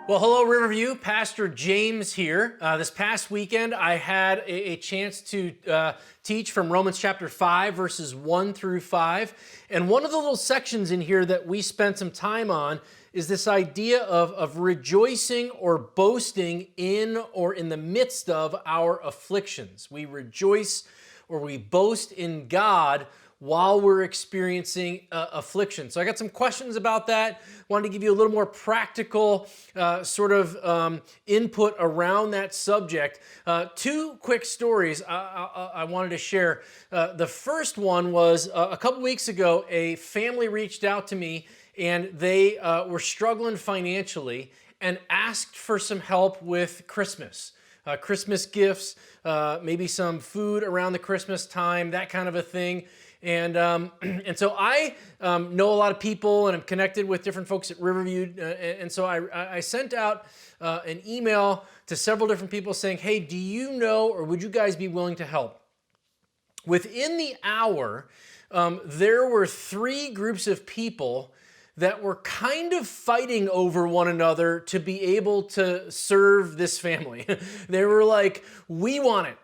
Well, hello, Riverview. Pastor James here. This past weekend, I had a chance to teach from Romans chapter 5, verses 1 through 5. And one of the little sections in here that we spent some time on is this idea of rejoicing or boasting in or in the midst of our afflictions. We rejoice or we boast in God while we're experiencing affliction. So I got some questions about that. Wanted to give you a little more practical input around that subject. Two quick stories I wanted to share. The first one was a couple weeks ago, a family reached out to me and they were struggling financially and asked for some help with Christmas. Christmas gifts, maybe some food around the Christmas time, that kind of a thing. And so I know a lot of people and I'm connected with different folks at Riverview. And so I sent out an email to several different people saying, hey, do you know or would you guys be willing to help? Within the hour, there were three groups of people that were kind of fighting over one another to be able to serve this family. They were like, we want it.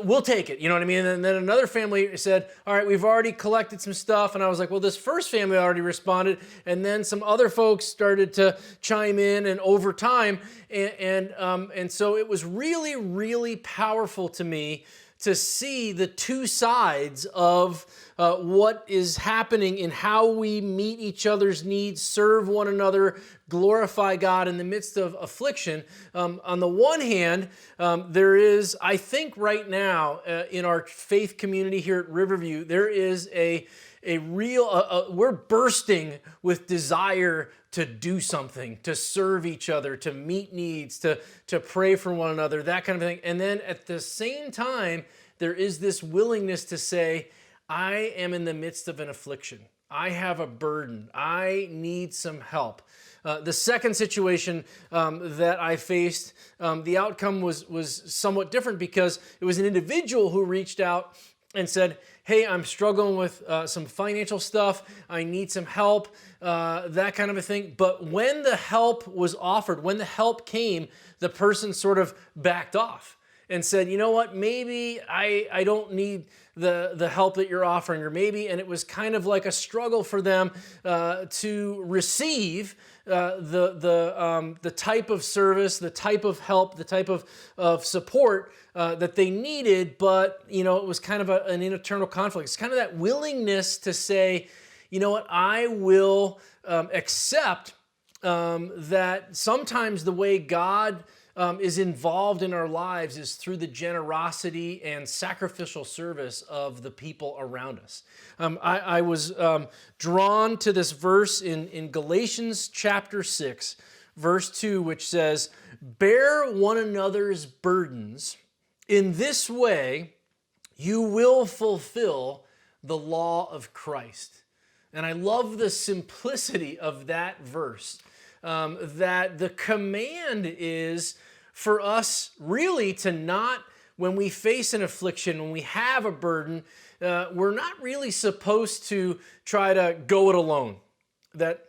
We'll take it, you know what I mean? And then another family said, all right, we've already collected some stuff. And I was like, well, this first family already responded. And then some other folks started to chime in and over time. And so it was really, really powerful to me to see the two sides of what is happening in how we meet each other's needs, serve one another, glorify God in the midst of affliction. On the one hand, there is, I think right now in our faith community here at Riverview, there is a real, we're bursting with desire to do something, to serve each other, to meet needs, to pray for one another, that kind of thing. And then at the same time, there is this willingness to say, I am in the midst of an affliction. I have a burden. I need some help. The second situation that I faced, the outcome was somewhat different because it was an individual who reached out and said, hey, I'm struggling with some financial stuff. I need some help, that kind of a thing. But when the help was offered, when the help came, the person sort of backed off and said, you know what, maybe I don't need the help that you're offering, or maybe, and it was kind of like a struggle for them to receive the type of service, the type of help, the type of support that they needed, but you know, it was kind of an internal conflict. It's kind of that willingness to say, you know what, I will accept that sometimes the way God is involved in our lives is through the generosity and sacrificial service of the people around us. I was drawn to this verse in Galatians chapter 6, verse 2, which says, bear one another's burdens. In this way, you will fulfill the law of Christ. And I love the simplicity of that verse, that the command is for us really to not, when we face an affliction, when we have a burden, we're not really supposed to try to go it alone. That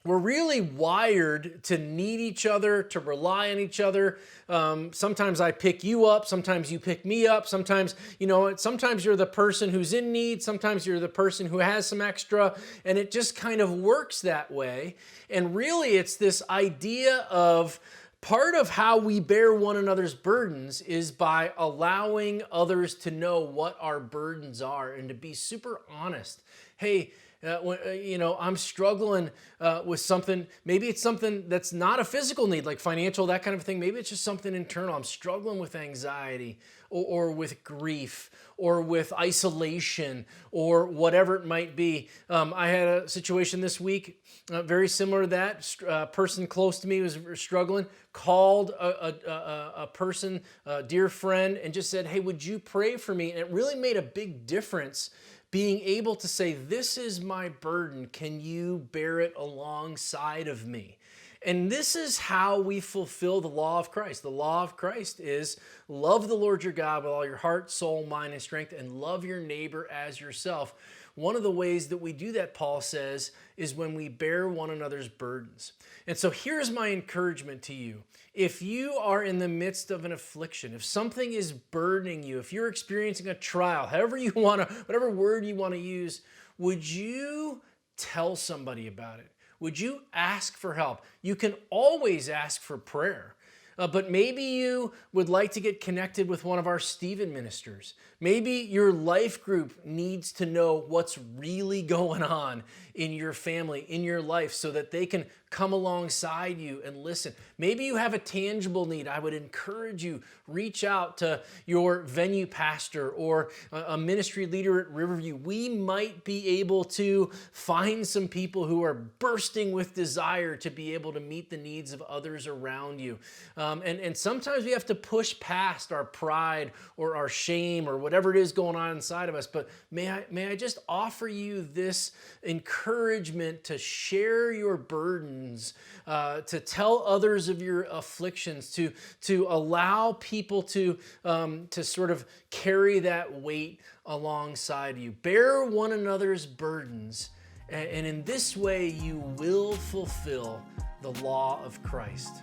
we're really wired to need each other, to rely on each other. Sometimes I pick you up, sometimes you pick me up, sometimes, you know, sometimes you're the person who's in need, sometimes you're the person who has some extra, and it just kind of works that way. And really it's this idea of part of how we bear one another's burdens is by allowing others to know what our burdens are and to be super honest. Hey, you know, I'm struggling with something. Maybe it's something that's not a physical need, like financial, that kind of thing. Maybe it's just something internal. I'm struggling with anxiety or with grief or with isolation or whatever it might be. I had a situation this week very similar to that. A person close to me was struggling, called a person, a dear friend, and just said, hey, would you pray for me? And it really made a big difference being able to say, this is my burden. Can you bear it alongside of me? And this is how we fulfill the law of Christ. The law of Christ is love the Lord your God with all your heart, soul, mind, and strength, and love your neighbor as yourself. One of the ways that we do that, Paul says, is when we bear one another's burdens. And so here's my encouragement to you. If you are in the midst of an affliction, if something is burdening you, if you're experiencing a trial, however you want to, whatever word you want to use, would you tell somebody about it? Would you ask for help? You can always ask for prayer. But maybe you would like to get connected with one of our Stephen ministers. Maybe your life group needs to know what's really going on in your family, in your life, so that they can come alongside you and listen. Maybe you have a tangible need. I would encourage you, reach out to your venue pastor or a ministry leader at Riverview. We might be able to find some people who are bursting with desire to be able to meet the needs of others around you. And sometimes we have to push past our pride or our shame or whatever it is going on inside of us. But may I just offer you this encouragement to share your burdens, to tell others of your afflictions, to allow people to sort of carry that weight alongside you. Bear one another's burdens, and in this way you will fulfill the law of Christ.